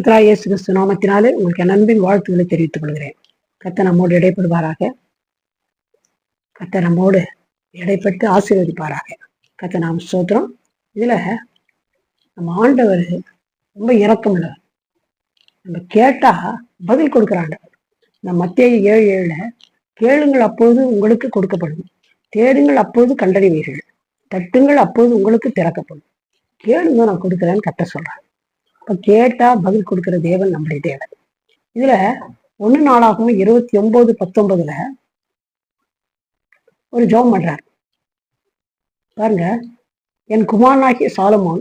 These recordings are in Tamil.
கர்த்தராகிய இயேசு கிறிஸ்து நாமத்தினாலே உங்களுக்கு என் அன்பின் வாழ்த்துக்களை தெரிவித்துக் கொள்கிறேன். கர்த்தர் நம்மோடு இடைப்படுவாராக. கர்த்தர் நம்மோடு இடைப்பட்டு ஆசீர்வதிப்பாராக. கர்த்தர் நாம் ஸ்தோத்திரம். இதுல நம்ம ஆண்டவர் ரொம்ப இரக்கம் உள்ளவர். நம்ம கேட்டா பதில் கொடுக்கிற ஆண்டவர். இந்த மத்தேயு 7:7 கேளுங்கள் அப்போது உங்களுக்கு கொடுக்கப்படும், தேடுங்கள் அப்போது கண்டறிவீர்கள், தட்டுங்கள் அப்போது உங்களுக்கு திறக்கப்படும். கேளுங்க நான் கொடுக்குறேன்னு கர்த்தர் சொல்றாரு. இப்ப கேட்டா பதில் கொடுக்கிற தேவன் நம்முடைய தேவன். இதுல 1 நாளாகவும் 29:19 ஒரு ஜெபம் பண்றாரு பாருங்க. என் குமாரனாகிய சாலமோன்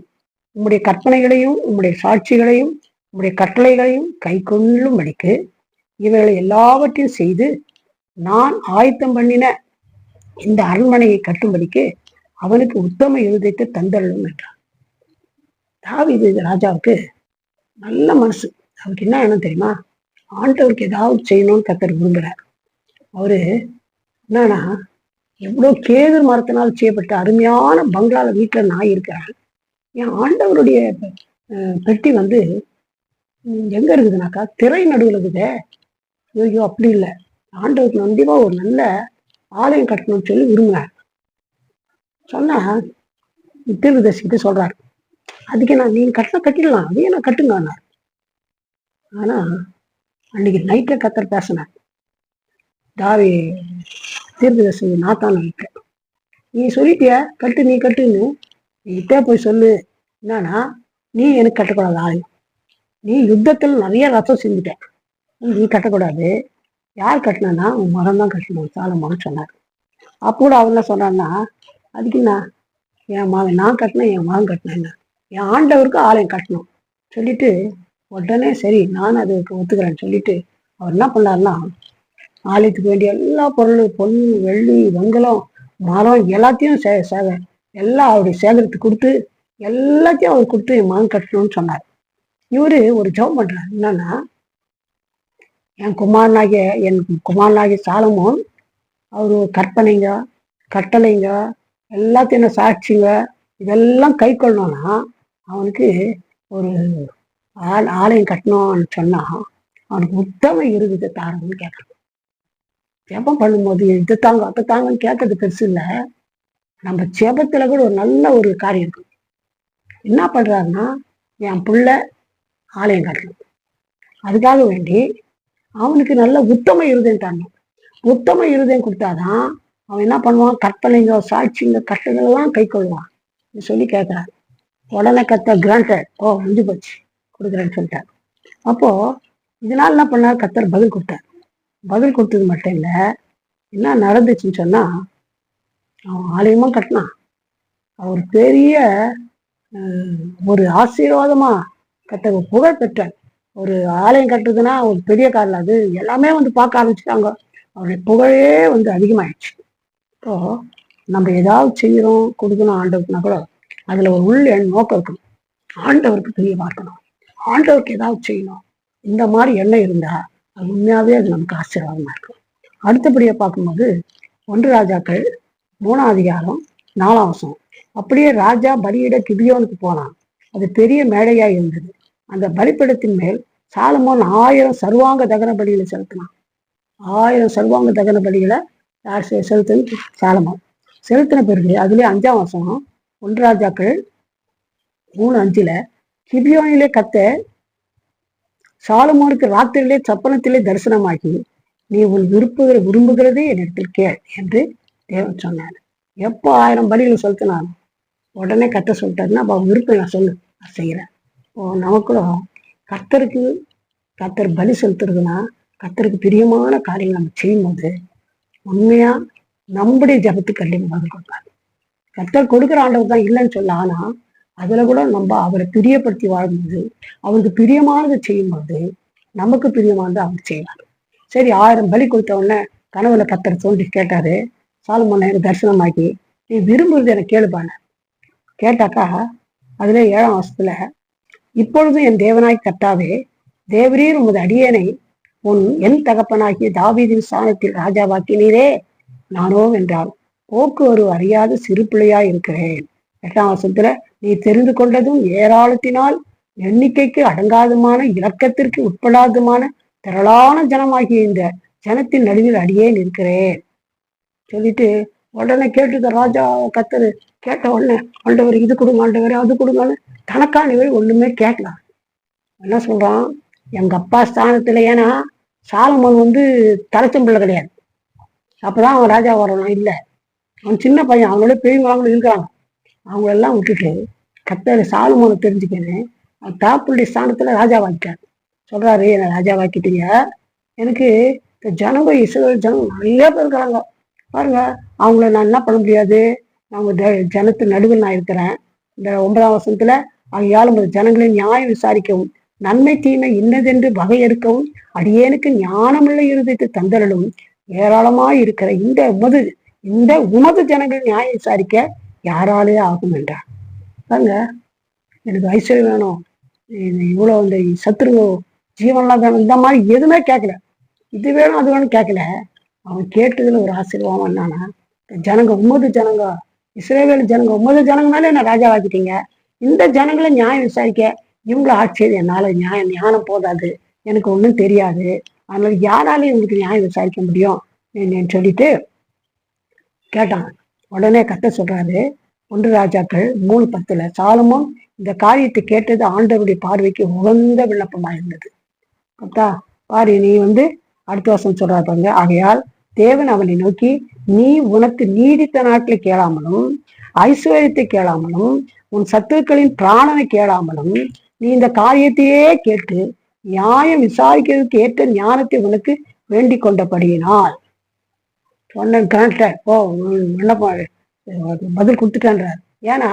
உம்முடைய கற்பனைகளையும் உம்முடைய சாட்சிகளையும் உம்முடைய கட்டளைகளையும் கை கொள்ளும்படிக்கு இவைகளை எல்லாவற்றையும் செய்து நான் ஆயத்தம் பண்ணின இந்த அரண்மனையை கட்டும்படிக்கு அவனுக்கு உத்தம இருதயத்தை தந்தள்ளும் என்றார். தாவீது ராஜாவுக்கு நல்ல மனசு. அவருக்கு என்ன வேணும் தெரியுமா? ஆண்டவருக்கு ஏதாவது செய்யணும்னு கர்த்தர் விரும்புகிறார். அவரு என்னன்னா, எவ்வளோ கேதுர் மரத்தினால் செய்யப்பட்ட அருமையான பங்களால வீட்டுல நான் இருக்கிறேன். என் ஆண்டவருடைய பெட்டி எங்க இருக்குதுனாக்கா திரை நடுவில் இருக்குதே. ஐயோ அப்படி இல்லை, ஆண்டவருக்கு கண்டிப்பா ஒரு நல்ல ஆலயம் கட்டணும்னு சொல்லி விரும்பினார். சொன்னா தீர்க்கதரிசிக்கிட்ட சொல்றாரு, அதுக்கு நீங்க கட்டிடலாம், அதையே நான் கட்டுங்க. ஆனா அன்னைக்கு நைட்டே கர்த்தர் பேசினார். தாவி தீர்க்கதரிசி நாத்தான் நைட்டு, நீ சொல்லிட்டிய கட்டு, நீ கட்டுன்னு நீட்டே போய் சொல்லு. என்னன்னா, நீ எனக்கு கட்டக்கூடாது ஆலயம், நீ யுத்தத்தில் நிறைய ரத்தம் செஞ்சுட்ட, நீ கட்டக்கூடாது. யார் கட்டினா உன் மகன் தான் கட்டணும், சாலமோன்னு சொன்னார். அப்போ கூட அவங்க சொன்னான்னா, அதுக்கு என் மகன் நான் கட்டினேன், என் மகன் கட்டினேன், என் ஆண்டவருக்கு ஆலயம் கட்டணும் சொல்லிட்டு உடனே சரி நான் அதுக்கு ஒத்துக்கிறேன்னு சொல்லிட்டு அவர் என்ன பண்ணாருன்னா, ஆலயத்துக்கு வேண்டிய எல்லா பொருளும், பொன் வெள்ளி வெங்கலம் மரம் எல்லாத்தையும் எல்லாம் அவருடைய சேகரித்து கொடுத்து எல்லாத்தையும் அவர் கொடுத்து என் மகன் கட்டணும்னு சொன்னார். இவரு ஒரு ஜெபம் பண்றாரு. என்னன்னா, என் குமாரனாகிய சாலமோன் அவரு கற்பனைங்க கட்டளைங்க எல்லாத்தையும் சாட்சிங்க இதெல்லாம் கை கொள்ளணும்னா அவனுக்கு ஒரு ஆலயம் கட்டணும்னு சொன்னா அவனுக்கு உத்தம இருதயத்தை தாரணும்னு கேட்கணும். ஜெபம் பண்ணும்போது இது தாங்க அதை தாங்கன்னு கேட்கறது பெருசு இல்லை. நம்ம ஜெபத்துல கூட ஒரு நல்ல ஒரு காரியம் இருக்கு. என்ன பண்றாருன்னா, என் பிள்ளை ஆலயம் கட்டணும், அதுக்காக வேண்டி அவனுக்கு நல்ல உத்தம இருதயம் தரணும். உத்தம இருதயம் கொடுத்தாதான் அவன் என்ன பண்ணுவான், கற்பனைங்க சாட்சிங்க கட்டளைலாம் கை கொள்வான் சொல்லி கேட்கிறாரு. உடனே கர்த்தர் கிராண்டட், முடிஞ்சு போச்சு, கொடுக்குறேன்னு சொல்லிட்டார். அப்போ இதனால என்ன பண்ணார், கர்த்தர் பதில் கொடுத்தார். பதில் கொடுத்தது மட்டும் இல்லை, என்ன நடந்துச்சுன்னு சொன்னா, அவன் ஆலயமா கட்டினான். அவர் பெரிய ஒரு ஆசீர்வாதமா கர்த்தர் புகழ் பெற்றார். ஒரு ஆலயம் கட்டுறதுன்னா ஒரு பெரிய காரில் அது எல்லாமே பார்க்க ஆரம்பிச்சுட்டாங்க. அவருடைய புகழே அதிகமாயிடுச்சு. இப்போ நம்ம ஏதாவது செய்யறோம் கொடுக்கணும் ஆண்டவருக்குனா கூட அதுல ஒரு உள்ள நோக்கம் இருக்கணும். ஆண்டவருக்கு பிரியமா இருக்கணும், ஆண்டவருக்கு ஏதாவது செய்யணும், இந்த மாதிரி எண்ணம் இருந்தா அது உண்மையாவே அது நமக்கு ஆசீர்வாதமா இருக்கும். அடுத்தபடியா பார்க்கும்போது 1 ராஜாக்கள் 3ஆம் அதிகாரம் 4ஆம் வசனம். அப்படியே ராஜா பலியிட கிபியோனுக்கு போனான். அது பெரிய மேடையா இருந்தது. அந்த பலிப்பிடத்தின் மேல் சாலமோன் 1000 சர்வாங்க தகன பலிகளை செலுத்தினான். 1000 சர்வாங்க தகன பலிகளை யார் செலுத்துன்னு சாலமோன் செலுத்தின பிறகு அதுல 5ஆம் வசனம் 1 ராஜாக்கள் 3:5 கிபியோனிலே கர்த்தர் சாலமோனுக்கு ராத்திரியிலே சப்பனத்திலே தரிசனமாகி, நீ உன் விரும்புகிறதே என்னிடத்தில் கேள் என்று தேவன் சொன்னார். எப்போ 1000 பலிகளை செலுத்தினாலும் உடனே கர்த்தர் சொல்லிட்டாருன்னா, அப்போ விருப்பம் நான் சொல்லு, நான் செய்யறேன். நமக்குள்ள கர்த்தர் பலி செலுத்துறதுன்னா கர்த்தருக்கு பிரியமான காரியங்கள் நம்ம செய்யும்போது உண்மையா நம்முடைய ஜபத்துக்கு கண்டிப்பாக பதில் கொடுப்பாரு. கர்த்தர் கொடுக்குற ஆண்டவர் தான் இல்லைன்னு சொல்ல, ஆனா அதுல கூட நம்ம அவரை பிரியப்படுத்தி வாழும்போது, அவருக்கு பிரியமானது செய்யும்போது நமக்கு பிரியமானது அவர் செய்வார். சரி, 1000 பலி கொடுத்த உடனே கனவுல கர்த்தர் தோன்றி கேட்டாரு, சாலமோன் எனக்கு தரிசனமாக்கி, நீ விரும்புறது எனக்கு கேளுப்பான. கேட்டாக்கா அதுல 7ஆம் வசனத்துல, இப்பொழுதும் என் தேவனாய் கர்த்தாவே, தேவரீர் உமது அடியேனை என் தகப்பனாகிய தாவீதின் ஸ்தானத்தில் ராஜாவாக்கினீரே, நானோ என்றால் போக்குவரவு அறியாத சிறு பிள்ளையா இருக்கிறேன். 8ஆம் வசனத்துல, நீ தெரிந்து கொண்டதும் ஏராளத்தினால் எண்ணிக்கைக்கு அடங்காதுமான இலக்கத்திற்கு உட்படாதுமான திரளான ஜனமாகிய இந்த ஜனத்தின் நடுவில் அடியேன் இருக்கிறேன் சொல்லிட்டு உடனே கேட்டுக்க ராஜா கத்தரு. கேட்ட உடனே ஆண்டவர் இது கொடுங்க, ஆண்டவர் அது கொடுங்கன்னு தனக்கானவர் ஒண்ணுமே கேட்கலாம். என்ன சொல்றான், எங்க அப்பா ஸ்தானத்துல, ஏன்னா சாலமோன் தலைச்சம் பிள்ளை கிடையாது, அப்பதான் அவன் ராஜா வரணும். இல்லை, அவன் சின்ன பையன், அவங்களோட பெரியவங்களும் இருக்கிறாங்க. அவங்களெல்லாம் விட்டுட்டு கத்தர் சாலமோனை தெரிஞ்சுக்கணும், அவன் தாப்புடைய ஸ்தானத்துல ராஜா வாக்கிட்டார். சொல்றாரு, என்னை ராஜா வாக்கிட்டீங்க, எனக்கு இந்த ஜனங்க இஸ்ரவேல் ஜனங்க நிறைய பேர் இருக்கிறாங்க பாருங்க, அவங்கள நான் என்ன பண்ண முடியாது, அவங்க ஜனத்து நடுவில் நான் இருக்கிறேன். இந்த 9ஆம் வசனத்துல, ஆகையால் ஜனங்களின் நியாயம் விசாரிக்கவும் நன்மை தீமை இன்னதென்று வகையெடுக்கவும் அடியேனுக்கு ஞானமுள்ள இருதயத்தை தந்தரலும் ஏராளமாய் இருக்கிற இந்த உமது ஜனங்கள் நியாயம் விசாரிக்க யாராலே ஆகும் என்றார். பாருங்க, எனக்கு ஐஸ்வர்யம் வேணும், இவ்வளவு இந்த சத்துரு ஜீவன்லாம் வேணும், இந்த மாதிரி எதுவுமே கேட்கல. இது வேணும் அது வேணும் கேட்கல. அவன் கேட்டதுல ஒரு ஆசீர்வாதம் என்னன்னா, ஜனங்க உமது ஜனங்க, இஸ்ரவேல் ஜனங்க உமது ஜனங்கனால என்ன ராஜாவாக்கிட்டீங்க, இந்த ஜனங்களை நியாயம் விசாரிக்க இவங்களை ஆட்சியது என்னால ஞானம் போதாது, எனக்கு ஒன்றும் தெரியாது, அதனால யாராலையும் இவங்களுக்கு நியாயம் விசாரிக்க முடியும் சொல்லிட்டு கேட்டான். உடனே கத்த சொல்றாரு, 1 ராஜாக்கள் 3:10, சாலமோன் இந்த காரியத்தை கேட்டது ஆண்டவருடைய பார்வைக்கு உகந்த விண்ணப்பமா இருந்தது. கத்தா பாரு, நீ அடுத்த வருஷம் சொல்றாரு பாருங்க, ஆகையால் தேவன் அவனை நோக்கி, நீ உனக்கு நீடித்த நாட்களை கேளாமலும் ஐஸ்வர்யத்தை கேளாமலும் உன் சத்துருக்களின் பிராணனை கேளாமலும் நீ இந்த காரியத்தையே கேட்டு நியாயம் விசாரிக்கிறதுக்கு ஏற்ற ஞானத்தை உனக்கு வேண்டிக் கொண்டபடியினால் சொன்ன ஓ விண்ணப்பம் பதில் கொடுத்துட்டேன்றார். ஏன்னா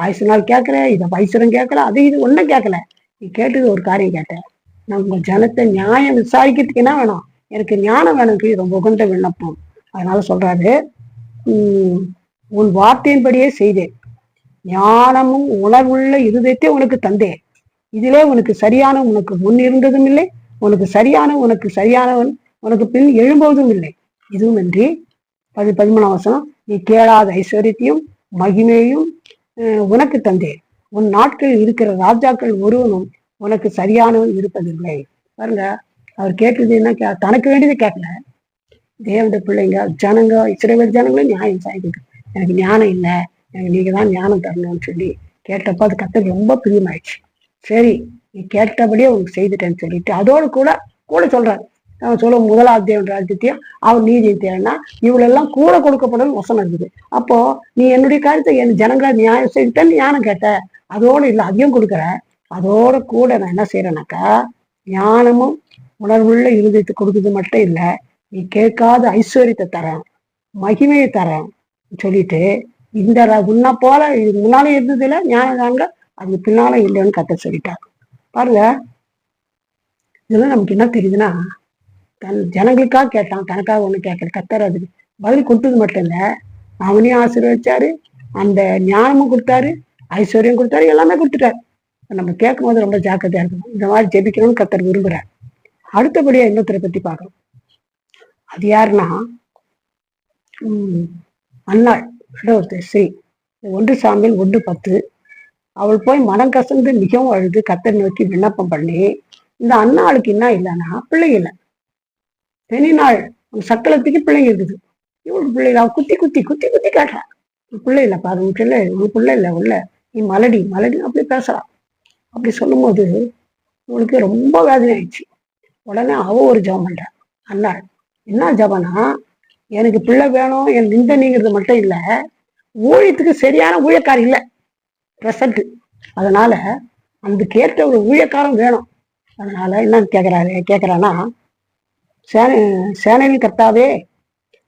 ஆயுசு நாள் கேட்கல, இதை ஐஸ்வரம் கேட்கல, அது இது ஒன்றும் கேட்கல, நீ கேட்டது ஒரு காரியம் கேட்ட, நான் உங்க ஜனத்தை நியாயம் விசாரிக்கிறதுக்கு என்ன வேணும், எனக்கு ஞானம் வேணும், ரொம்ப உகந்த விண்ணப்பம். அதனால சொல்றாரு, உன் வார்த்தையின்படியே செய்தேன், ஞானமும் உணர்வுள்ள இருதயத்தை உனக்கு தந்தேன், இதிலே உனக்கு சரியான உனக்கு முன் இருந்ததும் இல்லை, உனக்கு சரியானவன் உனக்கு பின் எழும்புவதும் இல்லை. இதுவும் இன்றி 13ஆம் வசனம், நீ கேளாத ஐஸ்வர்யத்தையும் மகிமையும் உனக்கு தந்தேன், உன் நாட்களில் இருக்கிற ராஜாக்கள் ஒருவனும் உனக்கு சரியானவன் இருப்பதில்லை. பாருங்க, அவர் கேட்டது என்ன, தனக்கு வேண்டியது கேட்கல, தேவனுடைய பிள்ளைங்க ஜனங்க இஸ்ரவேல் ஜனங்களும் நியாயம் சாய்க்கு, எனக்கு ஞானம் இல்லை, எனக்கு நீங்க தான் ஞானம் தரணும்னு சொல்லி கேட்டப்போ அது கத்தருக்கு ரொம்ப பிரியமாயிடுச்சு. சரி, நீ கேட்டபடியே உனக்கு செய்துட்டேன்னு சொல்லிட்டு அதோடு கூட சொல்றாரு, சொல்ல 1ஆம் தேவன் ராஜ்யத்தையும் அவர் நீதியை தேவைன்னா இவளெல்லாம் கூட கொடுக்கப்படும் வசனம் இருக்குது. அப்போ நீ என்னுடைய காரியத்தை என் ஜனங்களை நியாயம் செய்துட்டேன்னு ஞானம் கேட்ட, அதோடு இல்லை அதையும் கொடுக்குற, அதோட கூட நான் என்ன செய்யறேனாக்கா ஞானமும் உணர்வுள்ள இருதயத்தை கொடுக்குறது மட்டும் இல்லை, நீ கேட்காத ஐஸ்வர்யத்தை தரேன், மகிமையை தரேன் சொல்லிட்டு, இந்த உன்ன போல இது முன்னாலே இருந்தது இல்லை ஞானம் தாங்க, அது பின்னால இல்லைன்னு கத்த சொல்லிட்டார். பாருங்க, இதெல்லாம் நமக்கு என்ன தெரியுதுன்னா, தன் ஜனங்களுக்காக கேட்டான், தனக்காக ஒண்ணு கேட்கல. கத்தர் அதுக்கு பதில் கொடுத்தது மட்டும் இல்ல, அவனையும் ஆசீர்வதிச்சாரு, அந்த ஞானமும் கொடுத்தாரு, ஐஸ்வர்யம் கொடுத்தாரு, எல்லாமே கொடுத்துட்டாரு. நம்ம கேட்கும் போது ரொம்ப ஜாக்கிரதையா இருக்கணும். இந்த மாதிரி ஜெபிக்கணும்னு கத்தர் விரும்புறார். அடுத்தபடியா இன்னொருத்தரை பத்தி பார்க்கணும். அது யாருன்னா அன்னாள் ஸ்ரீ 1 சாமுவேல் 1:10, அவள் போய் மனம் கசந்து மிகவும் அழுது கத்தர் நோக்கி விண்ணப்பம் பண்ணி, இந்த அன்னாளுக்கு என்ன இல்லைன்னா பிள்ளைங்க இல்லை. பெண்ணினாள் சக்கலத்துக்கு பிள்ளைங்க இருக்குது, இவளுக்கு பிள்ளைங்க அவ குத்தி குத்தி குத்தி குத்தி காட்டுறான், பிள்ளை இல்லைப்பா, அது உனக்கு இல்லை, உனக்கு பிள்ளை இல்லை, உள்ள நீ மலடி மலடி அப்படி பேசுறான். அப்படி சொல்லும் போது இவளுக்கு ரொம்ப வேதனை ஆயிடுச்சு. உடனே அவ ஒரு ஜபம் பண்றான். அன்னாள் என்ன ஜபம்னா, எனக்கு பிள்ளை வேணும், என் நிந்த நீங்கிறது மட்டும் இல்லை, ஊழியத்துக்கு சரியான ஊழியக்காரி இல்லை ப்ரெசண்ட், அதனால அந்த கேட்ட ஒரு ஊழியக்காரம் வேணும். அதனால என்ன கேட்கிறான்னா, சேனையின் கர்த்தாவே,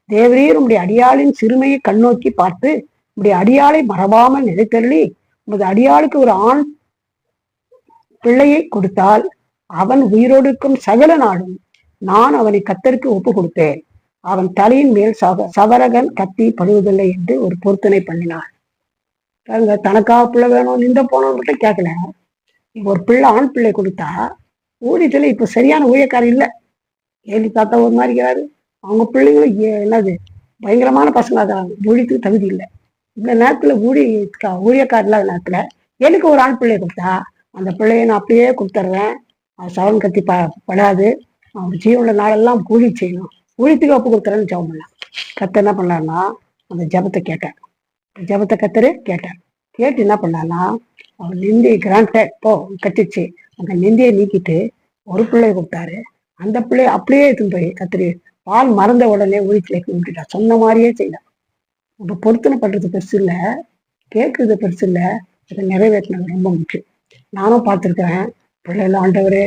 தேவரீர் உம்முடைய அடியாளின் சிறுமையை கண்ணோக்கி பார்த்து உம்முடைய அடியாளை மறவாமல் நிலைத்தருளி உமது அடியாளுக்கு ஒரு ஆண் பிள்ளையை கொடுத்தால் அவன் உயிரோடு இருக்கும் சகல நாடும் நான் அவனை கத்தருக்கு ஒப்பு கொடுத்தேன், அவன் தலையின் மேல் சவரகன் கத்தி படுவதில்லை என்று ஒரு பொருத்தனை பண்ணினார். தனக்காக பிள்ளை வேணும் நின்ற போனோம் மட்டும் கேட்கல, ஒரு பிள்ளை ஆண் பிள்ளை கொடுத்தா ஊழியத்துல இப்ப சரியான ஊழியக்காரர் இல்லை. ஏழி தாத்தா ஒரு மாதிரி இருக்கிறாரு, அவங்க பிள்ளைங்களும் என்னது பயங்கரமான பசங்க இருக்கிறாங்க, ஊழியத்துக்கு தகுதி இல்லை. இந்த நேரத்துல ஊழியக்கார் இல்லாத நேரத்துல எனக்கு ஒரு ஆண் பிள்ளை கொடுத்தா அந்த பிள்ளைய நான் அப்படியே கொடுத்துட்றேன். அது சவன் கத்தி படாது. அவன் ஜீவன நாளெல்லாம் கூலி செய்யணும், ஊழியத்துக்கு ஒப்பு கொடுத்துறேன்னு ஜெபம் பண்ணலாம். கத்தர் என்ன பண்ணாருன்னா அந்த ஜபத்தை கேட்டார். ஜபத்தை கத்தரு கேட்டார். கேட்டு என்ன பண்ணான்னா அவன் நிந்தியை கிராண்டட் போ கட்டிச்சு. அந்த நிந்தியை நீக்கிட்டு ஒரு பிள்ளைய கொடுத்தாரு. அந்த பிள்ளைய அப்படியே எடுத்துன்னு போய் கத்திரி பால் மறந்த உடனே ஊழியத்துல விட்டுட்டா. சொன்ன மாதிரியே செய்யலாம். நம்ம பொருத்தனை பண்றது பெருசு இல்லை, கேட்கறது பெருசு இல்லை, அதை நிறைவேற்றினது ரொம்ப முக்கியம். நானும் பார்த்துருக்கிறேன். பிள்ளைல ஆண்டவரே,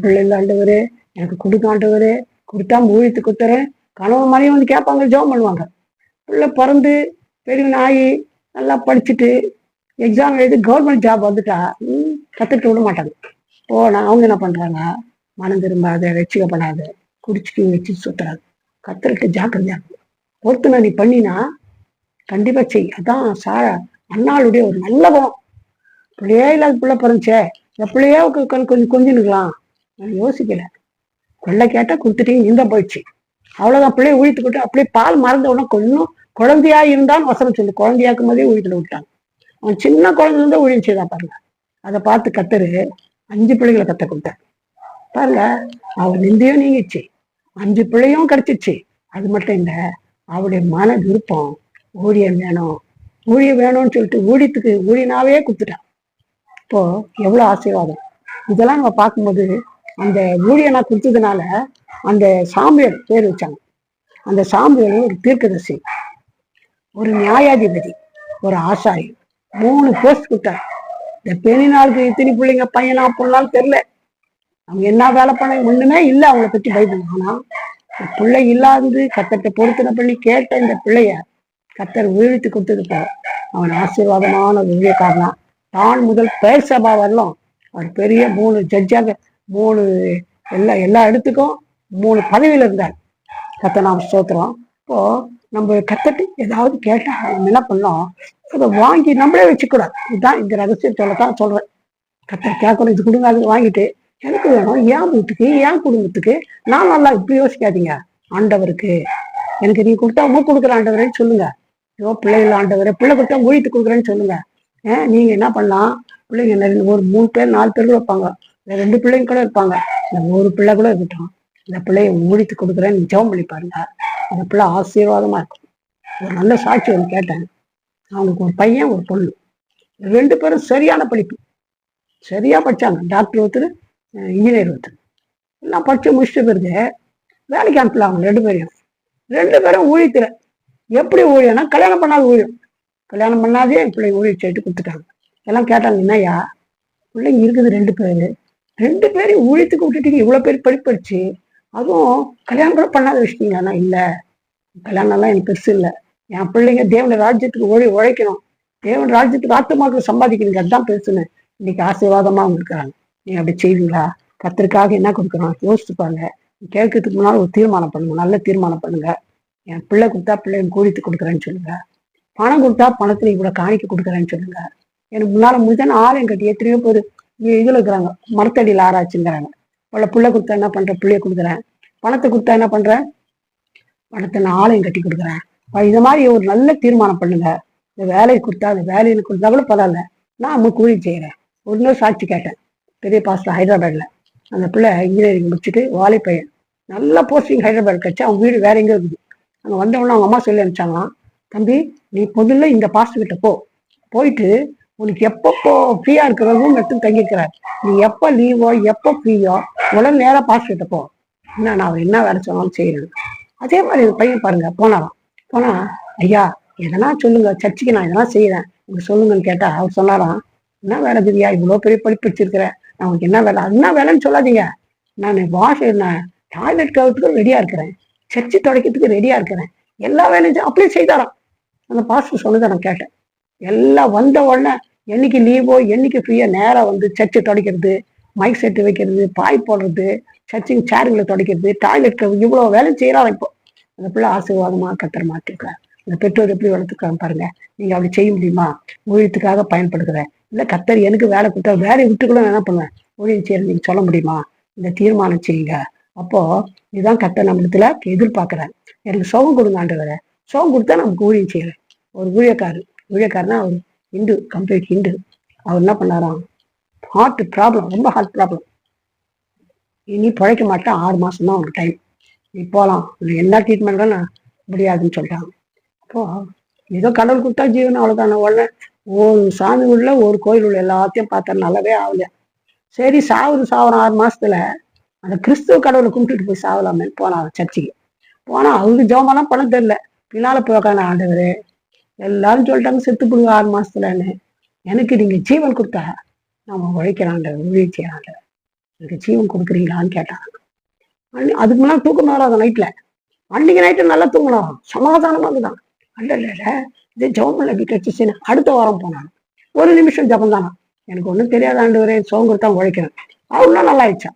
பிள்ளைல ஆண்டவரே எனக்கு கொடுக்க ஆண்டவரே, கொடுத்தா ஊழியத்துக்கு கொடுத்துறேன். கணவன் மாதிரியும் வந்து கேட்பாங்க, ஜெபம் பண்ணுவாங்க. பிள்ளை பிறந்து பெரியவன் ஆகி நல்லா படிச்சுட்டு எக்ஸாம் எழுதி கவர்மெண்ட் ஜாப் வந்துட்டா கற்றுட்டு விட மாட்டாங்க. போனால் அவங்க என்ன பண்ணுறாங்க, மனம் திரும்பாத, ரசிக்கப்படாது, குடிச்சுட்டு வச்சு சுத்துறாங்க. கத்துக்கிட்டு ஜாக்கிரதையா இருக்கும். பொறுத்துனா நீ பண்ணினா கண்டிப்பா செய். அதான் அண்ணாளுடைய ஒரு நல்ல குணம். பிள்ளையே இல்லாத பிள்ளை பிறந்துச்சே, இந்த பிள்ளையே கொஞ்சம் கொஞ்சினுக்கலாம் நான் யோசிக்கல. பிள்ளை கேட்டா கொடுத்துட்டீங்க, இந்த போயிடுச்சு, அவ்வளவுதான். பிள்ளைய ஊழித்துக்கிட்டு அப்படியே பால் மறந்த உடனே கொஞ்சம் குழந்தையா இருந்தான்னு வசனம் சொல்லு. குழந்தையாக்கும் போதே ஊழித்துல விட்டாங்க. அவன் சின்ன குழந்தை இருந்தா ஊழியம் செய்தான் பாருங்க. அதை பார்த்து கத்தரு 5 பிள்ளைகளை கத்த கொடுத்தாரு பாருங்க. அவன் நிந்தையும் நீங்கிச்சு, 5 பிள்ளையும் கிடைச்சிச்சு. அது மட்டும் இல்லை, அவருடைய மன விருப்பம் ஊழியம் வேணும், ஊழியம் வேணும்னு சொல்லிட்டு ஊழியத்துக்கு ஊழியனாவே கொடுத்துட்டான். இப்போ எவ்வளவு ஆசீர்வாதம். இதெல்லாம் நம்ம பார்க்கும்போது அந்த ஊழியனா கொடுத்ததுனால அந்த சாமியல் பேர் வச்சாங்க. அந்த சாமியல் ஒரு தீர்க்கதரிசி, ஒரு நியாயாதிபதி, ஒரு ஆசாரி, 3 போஸ்ட் கொடுத்தாரு. இந்த பெணி நாளுக்கு இத்தனை பிள்ளைங்க பையனா பொண்ணாலும் தெரியல, அவங்க என்ன வேலை பண்ண ஒண்ணுமே இல்லை அவங்கள பற்றி பைபிள். ஆனா பிள்ளை இல்லாதது கத்தர்கிட்ட பொருத்தனை பண்ணி கேட்ட இந்த பிள்ளைய கத்தர் ஊழித்து கொடுத்தது போல அவன் ஆசீர்வாதமான ஊழியக்காரனா. தான் முதல் பெயர் சபா வரலாம் அவர் பெரிய 3 ஜட்ஜாக 3 எல்லா இடத்துக்கும் 3 பதவியில இருந்தார். கத்த நாம் ஸ்தோத்திரம். இப்போ நம்ம கத்தட்டு ஏதாவது கேட்டா நம்ம என்ன பண்ணோம், அதை வாங்கி நம்மளே வச்சுக்கூடாது. இதுதான் இந்த ரகசியத்தோட தான் சொல்றேன். கத்த கேட்கணும், இது கொடுங்க, அது வாங்கிட்டு எனக்கு வேணும், என் வீட்டுக்கு என் குடும்பத்துக்கு நான் நல்லா இப்படி யோசிக்காதீங்க. ஆண்டவருக்கு எனக்கு நீ கொடுத்தா உங்க கொடுக்குற ஆண்டவரேன்னு சொல்லுங்க. ஐயோ பிள்ளைகள் ஆண்டவரே, பிள்ளை கொடுத்தா ஊழித்து கொடுக்குறேன்னு சொல்லுங்க. நீங்க என்ன பண்ணலாம், பிள்ளைங்க ஒரு 3 பேர் 4 பேர் கூட வைப்பாங்க, 2 பிள்ளைங்க கூட இருப்பாங்க, இந்த 1 பிள்ளை கூட இருக்கட்டும், இந்த பிள்ளைய ஊழித்து கொடுக்குறேன்னு ஜெபம் பண்ணி பாருங்க. அந்த பிள்ளை ஆசீர்வாதமா இருக்கும். ஒரு நல்ல சாட்சி ஒன்று கேட்டேன். அவங்களுக்கு ஒரு பையன் ஒரு பொண்ணு, 2 பேரும் சரியான படிப்பு, சரியா படிச்சாங்க. டாக்டர் ஒருத்தர், இன்ஜினியர் ஒருத்தர், எல்லாம் படிச்சு முடிச்சுட்டு பிறகு வேலைக்கு அனுப்பலாம் அவங்க 2 பேரும் ஊழியத்துல. எப்படி ஊழியம்னா கல்யாணம் பண்ணாத ஊழியம், கல்யாணம் பண்ணாதே பிள்ளைங்க ஊழியம் செய்யிட்டு கொடுத்துட்டாங்க. எல்லாம் கேட்டாங்க, என்னையா பிள்ளைங்க இருக்குது 2 பேரையும் ஊழியத்துக்கு விட்டுட்டீங்க, இவ்வளவு பேர் படிச்சு, அதுவும் கல்யாணம் கூட பண்ணாத வச்சுட்டீங்கன்னா. இல்லை, கல்யாணம் எல்லாம் எனக்கு பெருசு இல்லை, என் பிள்ளைங்க தேவன ராஜ்யத்துக்கு உழைக்கணும், தேவன் ராஜ்யத்துக்கு ஆத்துமாக்களை சம்பாதிக்கணுங்க, அதுதான் பெருசுன்னு இன்னைக்கு ஆசீர்வாதமா அவங்க இருக்கிறாங்க. நீங்க அப்படி செய்வீங்களா? கத்தருக்காக என்ன கொடுக்குறோம் யோசிச்சுப்பாங்க. கேட்கறதுக்கு முன்னாலும் ஒரு தீர்மானம் பண்ணுங்க, நல்ல தீர்மானம் பண்ணுங்க. என் பிள்ளை கொடுத்தா பிள்ளைங்க கூலித்து கொடுக்குறேன்னு சொல்லுங்க, பணம் கொடுத்தா பணத்துல இவ்வளவு காணிக்க கொடுக்குறேன்னு சொல்லுங்க. எனக்கு முன்னால முடிஞ்சான ஆலயம் கட்டி எத்தனையோ பேர் இதுல இருக்கிறாங்க, மரத்தடியில் ஆராய்ச்சிங்கிறாங்க. பிள்ளை கொடுத்தா என்ன பண்ற, பிள்ளைய கொடுக்குறேன், பணத்தை கொடுத்தா என்ன பண்றேன், பணத்தை நான் ஆலயம் கட்டி கொடுக்குறேன். இது மாதிரி ஒரு நல்ல தீர்மானம் பண்ணுங்க. இந்த வேலையை கொடுத்தா அந்த வேலையை கொடுத்தா கூட பரவாயில்ல, நான் அம்மா கூலி செய்யறேன். ஒரு நாள் சாட்சி கேட்டேன், பெரிய பாஸ்டர் ஹைதராபாத்ல. அந்த பிள்ளை இன்ஜினியரிங் முடிச்சுட்டு வாலிப்பையன், நல்ல போஸ்டிங் ஹைதராபாத் கட்சி, அவங்க வீடு வேற எங்க இருக்குது. அங்க வந்தவொடனே அவங்க அம்மா சொல்லி அனுப்பிச்சாங்களாம், தம்பி நீ முதல்ல இந்த பாஸ்டர் கிட்ட போயிட்டு உனக்கு எப்பப்போ ஃப்ரீயா இருக்கிறதும் எடுத்து தங்கிக்கிறார், நீ எப்போ லீவோ எப்போ ஃப்ரீயோ உடனே நேராக பாஸ்டர் கிட்ட போ, என்ன நான் என்ன வேலை சொன்னாலும் செய்யறேன். அதே மாதிரி இந்த பையன் பாருங்க, போனா ஐயா எதனா சொல்லுங்க, சர்ச்சுக்கு நான் இதெல்லாம் செய்யறேன் நீங்க சொல்லுங்கன்னு கேட்டா அவர் சொன்னாராம், என்ன வேலை தெரியா, இவ்வளவு பெரிய படிப்பு வச்சிருக்கிறேன், நான் உங்களுக்கு என்ன வேலை, அது என்ன வேலைன்னு சொல்லாதீங்க, நான் டாய்லெட் கவுத்துக்கு ரெடியா இருக்கிறேன், சர்ச்சு துடைக்கிறதுக்கு ரெடியா இருக்கிறேன், எல்லா வேலையும் அப்படியே செய்தாராம். அந்த பாஸ்டர் சொன்னதை நான் கேட்டேன். எல்லாம் வந்த உடனே என்னைக்கு லீவோ என்னைக்கு ஃப்ரீயா நேரம் வந்து சர்ச்சை துடைக்கிறது, மைக் செட்டு வைக்கிறது, பாய் போடுறது, சர்ச்சுக்கு சேருங்களை துடைக்கிறது, டாய்லெட் இவ்வளவு வேலை செய்யறாரு. இப்போ அந்த பிள்ளை ஆசீர்வாதமா கத்தர் மாற்றிருக்காரு. அந்த பெற்றோர் எப்படி வளர்த்துக்கிறாங்க பாருங்க. நீங்க அப்படி செய்ய முடியுமா? ஊழியத்துக்காக பயன்படுத்துறேன், இல்ல கத்தர் எனக்கு வேலை கொடுத்தா வேலையை விட்டு கூட நான் என்ன பண்ணுவேன், ஊழியம் செய்யற நீங்க சொல்ல முடியுமா? இந்த தீர்மானம் செய்யுங்க. அப்போ இதுதான் கத்தர் நம்மளத்துல எதிர்பார்க்கிறேன். எனக்கு சுகம் கொடுங்க ஆண்டவரை, சுகம் கொடுத்தா நமக்கு ஊழியம் செய்யறேன். ஒரு ஊழியக்காரனா அவர் இந்து, கம்ப்ளீட் இந்து, அவர் என்ன பண்ணாராம், ஹார்ட் ப்ராப்ளம், ரொம்ப ஹார்ட் ப்ராப்ளம். இனி பிழைக்க மாட்டேன், 6 மாசம் தான் உனக்கு டைம், நீ போகலாம், என்ன ட்ரீட்மெண்ட் நான் முடியாதுன்னு சொல்லிட்டாங்க. அப்போ ஏதோ கடவுள் கொடுத்தா ஜீவன், அவ்வளோதான. உடனே ஒரு சாமி உள்ள ஒரு கோயில் உள்ள எல்லாத்தையும் பார்த்தா நல்லாவே ஆகல. சரி சாவரம் 6 மாசத்துல அந்த கிறிஸ்துவ கடவுளை கும்பிட்டுட்டு போய் சாவலாமே போனான் சர்ச்சுக்கு. போனா அவருக்கு ஜோமெல்லாம் பணம் தெரியல. பின்னால போய் உட்காந்து, ஆண்டவரு எல்லாரும் சொல்லிட்டாங்க செத்து போடுங்க 6 மாசத்துலன்னு. எனக்கு நீங்க ஜீவன் கொடுத்தா நம்ம உழைக்கிறாண்டவர், ஊழியம் செய்யறாண்டவர், எனக்கு ஜீவன் கொடுக்குறீங்களான்னு கேட்டாங்க. அதுக்கு முன்னாடி தூக்கம் வராத நைட்ல. அன்னைக்கு நைட்டு நல்லா தூங்கலாம், சமாதானமாக தான். அல்ல இது ஜபம் எப்படி கிடைச்சிச்சுன்னு அடுத்த வாரம் போனாங்க. 1 நிமிஷம் ஜபம் தானா, எனக்கு ஒன்றும் தெரியாத ஆண்டவரே, சோகம் கொடுத்தா உழைக்கிறேன், அவளும் நல்லா ஆயிடுச்சா.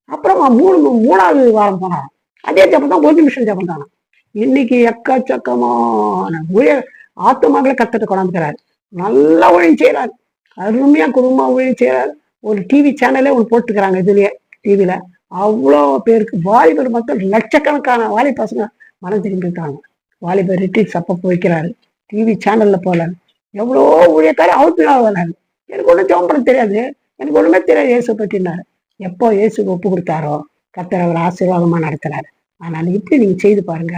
அப்புறம் 3வது வாரம் போனாங்க, அதே ஜபம் தான், 1 நிமிஷம் ஜபம் தானா. இன்னைக்கு எக்கச்சக்கமான ஆத்துமாக்களை கத்துட்டு கொண்டாந்துக்கிறாரு, நல்லா ஊழியம் செய்யறாரு, அருமையா குடும்பமா ஊழியம் செய்யறாரு. ஒரு டிவி சேனலே ஒன்று போட்டுக்கிறாங்க, இதுலயே டிவியில அவ்வளோ பேருக்கு வாலிபர் மக்கள், லட்சக்கணக்கான வாலி பசங்க மனம் திரும்பிட்டாங்க. வாலிபர் ரிட்ரீட்ஸ் அப்பப்போ வைக்கிறாரு, டிவி சேனல்ல போல எவ்வளோ ஊழியக்காரி அவுட்லாவாரு. எனக்கு ஒன்றும் ஜெபம் பண்ண தெரியாது, எனக்கு ஒண்ணுமே தெரியாது இயேசு பற்றினாரு. எப்போ இயேசுக்கு ஒப்பு கொடுத்தாரோ கர்த்தர் அவர் ஆசீர்வாதமா நடத்துறாரு. ஆனால் இப்படி நீங்க செய்து பாருங்க,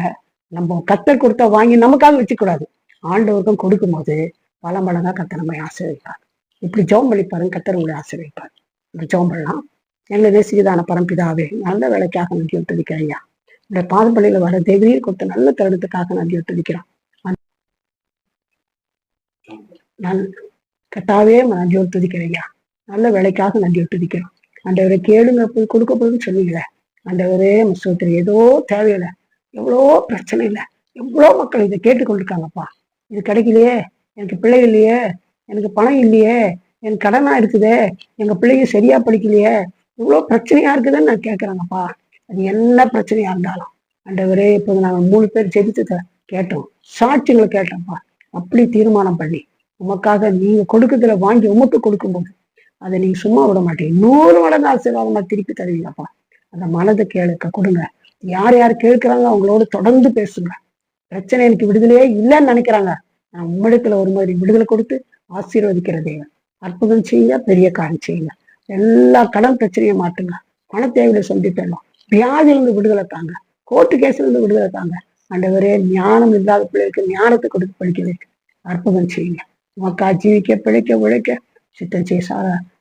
நம்ம கர்த்தர் கொடுத்தா வாங்கி நமக்காக வச்சுக்கூடாது, ஆண்டவருக்கும் கொடுக்கும் போது பல மடங்கா கர்த்தர் நம்மை ஆசீர்வதிப்பார். இப்படி ஜெபம் பண்ணி பாருங்க, கர்த்தர் உங்களை ஆசீர்வதிப்பார். இப்படி ஜெபம் பண்ணலாம். எங்களை நேசிக்குதான பரம்பிதாவே, நல்ல வேலைக்காக நன்றி விட்டுருக்கிறேன் ஐயா. இந்த பாதப்பள்ளியில வர தேவையை கொடுத்த நல்ல தருணத்துக்காக நன்றி விட்டுருக்கிறோம். நான் கட்டாவே நன்றி விட்டுருக்கிறேன் ஐயா. நல்ல வேலைக்காக நன்றி விட்டுருக்கிறோம். ஆண்டவரை கேளுங்க போய் கொடுக்கப்படுன்னு சொன்னீங்களே ஆண்டவரே, முஸ்தோத்திரம். ஏதோ தேவையில்லை, எவ்வளோ பிரச்சனை இல்லை, எவ்வளோ மக்கள் இதை கேட்டுக்கொண்டிருக்காங்கப்பா. இது கிடைக்கலையே, எனக்கு பிள்ளை இல்லையே, எனக்கு பணம் இல்லையே, எனக்கு கடனா இருக்குதே, எங்க பிள்ளைங்க சரியா படிக்கலையே, இவ்வளோ பிரச்சனையா இருக்குதுன்னு நான் கேட்குறாங்கப்பா. அது என்ன பிரச்சனையா இருந்தாலும் ஆண்டவரே, இப்போது நாங்கள் 3 பேர் ஜெபித்து கேட்டோம், சாட்சிகளை கேட்டோம்ப்பா. அப்படி தீர்மானம் பண்ணி உமக்காக நீங்க கொடுக்கறதுல வாங்கி உமக்கு கொடுக்கும்போது அதை நீங்க சும்மா விட மாட்டீங்க, 100 மடங்கு ஆசீர்வாதமா திருப்பி தருவீங்கப்பா. அந்த மனதை கேளுக்க கொடுங்க. யார் யார் கேட்கிறாங்க அவங்களோட தொடர்ந்து பேசுங்க. பிரச்சனை எனக்கு விடுதலையே இல்லைன்னு நினைக்கிறாங்க, நான் உம்மிடத்துல ஒரு மாதிரி விடுதலை கொடுத்து ஆசீர்வதிக்கிற தேவன். அற்புதம் செய்யுங்க, பெரிய காரியம் செய்யுங்க. எல்லா கடன் பிரச்சனையும் மாட்டுங்க, பண தேவையை சந்தித்தரலாம், வியாதியிலிருந்து விடுதலை தாங்க, கோர்ட்டு கேஸ்ல இருந்து விடுதலை தாங்க. ஆண்டவரே, ஞானம் இல்லாத பிள்ளைகளுக்கு ஞானத்தை கொடுத்து படிக்கிறதுக்கு அற்புதம் செய்யுங்க. மக்கா ஜீவிக்க பிழைக்க உழைக்க சித்தம் செய்ய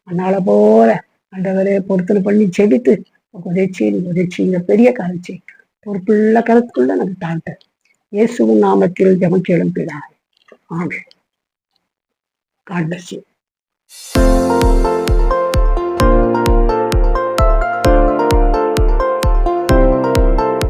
அதனால போல ஆண்டவரே பொருத்தனை பண்ணி ஜெபித்து உதவிச்சிங்க, பெரிய காரியம் செய்யுங்க. பொறுப்புள்ள கருத்துக்குள்ள நம்ம தாழ்த்த இயேசுவின் நாமத்தில் ஜெபம் கேளும் பிதாவே, ஆமென். God bless you.